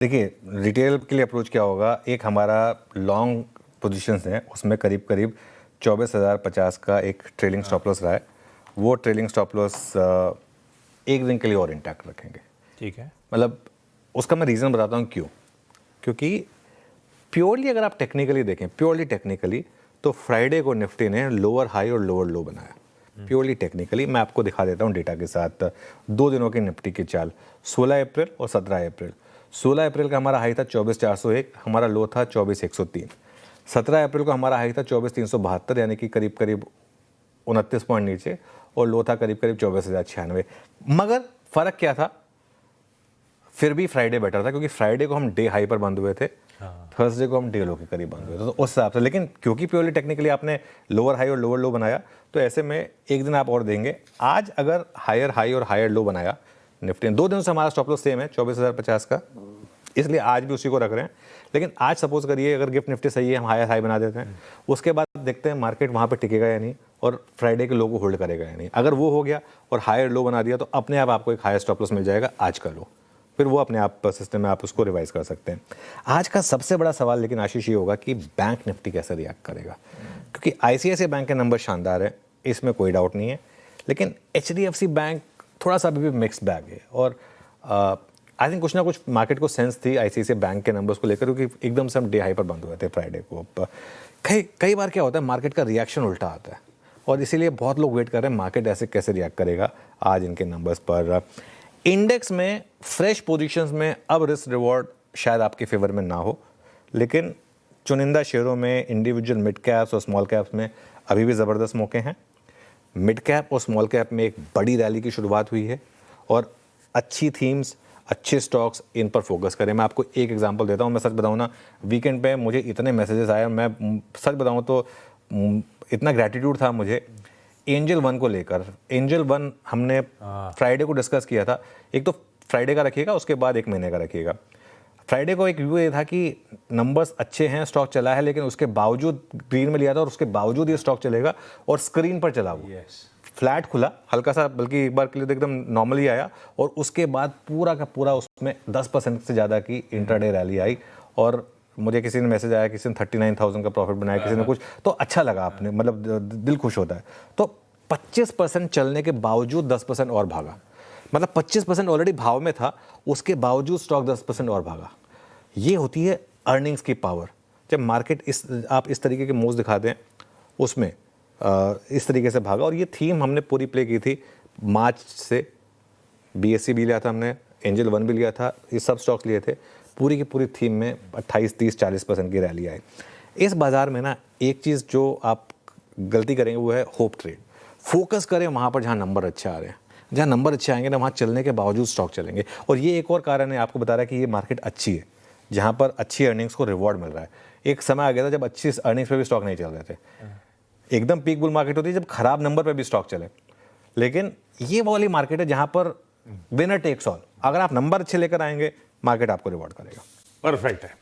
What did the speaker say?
देखिए, रिटेल के लिए अप्रोच क्या होगा, एक हमारा लॉन्ग पोजीशंस है, उसमें करीब करीब 24,050 का एक ट्रेलिंग स्टॉप लॉस रहा है। वो ट्रेलिंग स्टॉप लॉस एक दिन के लिए और इंटैक्ट रखेंगे। ठीक है, मतलब उसका मैं रीज़न बताता हूँ क्यों। क्योंकि प्योरली अगर आप टेक्निकली देखें, प्योरली टेक्निकली, तो फ्राइडे को निफ्टी ने लोअर हाई और लोअर लो बनाया। प्योरली टेक्निकली मैं आपको दिखा देता हूँ डेटा के साथ। 2 दिनों की निफ्टी की चाल, 16 अप्रैल और 17 अप्रैल। 16 अप्रैल का हमारा हाई था 24,401, हमारा लो था 24,103। 17 अप्रैल को हमारा हाई था 24,372, यानी कि करीब करीब 29 पॉइंट नीचे, और लो था करीब करीब 24,096। मगर फ़र्क क्या था, फिर भी फ्राइडे बेटर था, क्योंकि फ्राइडे को हम डे हाई पर बंद हुए थे, थर्सडे को हम डे लो के करीब बंद हुए थे, तो उस हिसाब से। लेकिन क्योंकि प्योरली टेक्निकली आपने लोअर हाई और लोअर लो बनाया, तो ऐसे में एक दिन आप और देंगे। आज अगर हायर हाई और हायर लो बनाया निफ्टी ने, 2 दिनों से हमारा स्टॉप लॉस सेम है 24,050 का, इसलिए आज भी उसी को रख रहे हैं। लेकिन आज सपोज करिए अगर गिफ्ट निफ्टी सही है, हम हायर हाई बना देते हैं, उसके बाद देखते हैं मार्केट वहाँ पे टिकेगा या नहीं, और फ्राइडे के लो को होल्ड करेगा या नहीं। अगर वो हो गया और हायर लो बना दिया, तो अपने आप आपको एक हायर स्टॉप लॉस मिल जाएगा आज का लो, फिर वो अपने आप सिस्टम में आप उसको रिवाइज कर सकते हैं। आज का सबसे बड़ा सवाल लेकिन आशीष ये होगा कि बैंक निफ्टी कैसे रिएक्ट करेगा, क्योंकि आईसीआईसीआई बैंक के नंबर शानदार है, इसमें कोई डाउट नहीं है। लेकिन एचडीएफसी बैंक थोड़ा सा अभी भी मिक्स बैग है, और आई थिंक कुछ ना कुछ मार्केट को सेंस थी आईसीआईसीआई बैंक के नंबर्स को लेकर, क्योंकि एकदम से हम डे हाई पर बंद हुए थे फ्राइडे को। कई बार क्या होता है, मार्केट का रिएक्शन उल्टा आता है, और इसीलिए बहुत लोग वेट कर रहे हैं मार्केट ऐसे कैसे रिएक्ट करेगा आज इनके नंबर्स पर। इंडेक्स में फ्रेश पोजीशंस में अब रिस्क रिवॉर्ड शायद आपके फेवर में ना हो, लेकिन चुनिंदा शेयरों में, इंडिविजुअल मिड कैप्स और स्मॉल कैप्स में अभी भी ज़बरदस्त मौके हैं। मिड कैप और स्मॉल कैप में एक बड़ी रैली की शुरुआत हुई है, और अच्छी थीम्स, अच्छे स्टॉक्स, इन पर फोकस करें। मैं आपको एक एग्जांपल देता हूँ। मैं सच बताऊँ ना, वीकेंड पे मुझे इतने मैसेजेस आए, मैं सच बताऊँ तो इतना ग्रैटिट्यूड था मुझे एंजल वन को लेकर। एंजल वन हमने फ्राइडे को डिस्कस किया था। एक तो फ्राइडे का रखिएगा, उसके बाद एक महीने का रखिएगा। फ्राइडे को एक व्यू ये था कि नंबर्स अच्छे हैं, स्टॉक चला है, लेकिन उसके बावजूद ग्रीन में लिया था, और उसके बावजूद ये स्टॉक चलेगा, और स्क्रीन पर चला वो फ्लैट खुला हल्का सा, बल्कि एक बार के लिए तो एकदम नॉर्मली आया, और उसके बाद पूरा का पूरा उसमें 10% से ज़्यादा की इंट्राडे रैली आई। और मुझे किसी ने मैसेज आया, किसी ने 39,000 का प्रॉफिट बनाया, किसी ने कुछ, तो अच्छा लगा, आपने मतलब दिल खुश होता है। तो 25% चलने के बावजूद 10% और भागा, मतलब 25% ऑलरेडी भाव में था, उसके बावजूद स्टॉक 10% और भागा। ये होती है अर्निंग्स की पावर। जब मार्केट आप इस तरीके के मूव्स दिखाते हैं, उसमें इस तरीके से भागा। और ये थीम हमने पूरी प्ले की थी मार्च से। बीएससी भी लिया था हमने, एंजल वन भी लिया था, ये सब स्टॉक्स लिए थे। पूरी की पूरी थीम में 28, 30, 40% की रैली आई। इस बाज़ार में ना एक चीज़ जो आप गलती करेंगे वो है होप ट्रेड। फोकस करें वहाँ पर जहाँ नंबर अच्छे आ रहे हैं, जहाँ नंबर अच्छे आएंगे ना, वहाँ चलने के बावजूद स्टॉक चलेंगे। और ये एक और कारण है, आपको बता रहा है कि ये मार्केट अच्छी है, जहाँ पर अच्छी अर्निंग्स को रिवॉर्ड मिल रहा है। एक समय आ गया था जब अच्छी अर्निंग्स पे भी स्टॉक नहीं चल रहे थे, एकदम पीक बुल मार्केट होती है जब खराब नंबर पे भी स्टॉक चले। लेकिन ये वाली मार्केट है जहाँ पर विनर टेक्स ऑल। अगर आप नंबर अच्छे लेकर आएंगे, मार्केट आपको रिवॉर्ड करेगा। परफेक्ट है।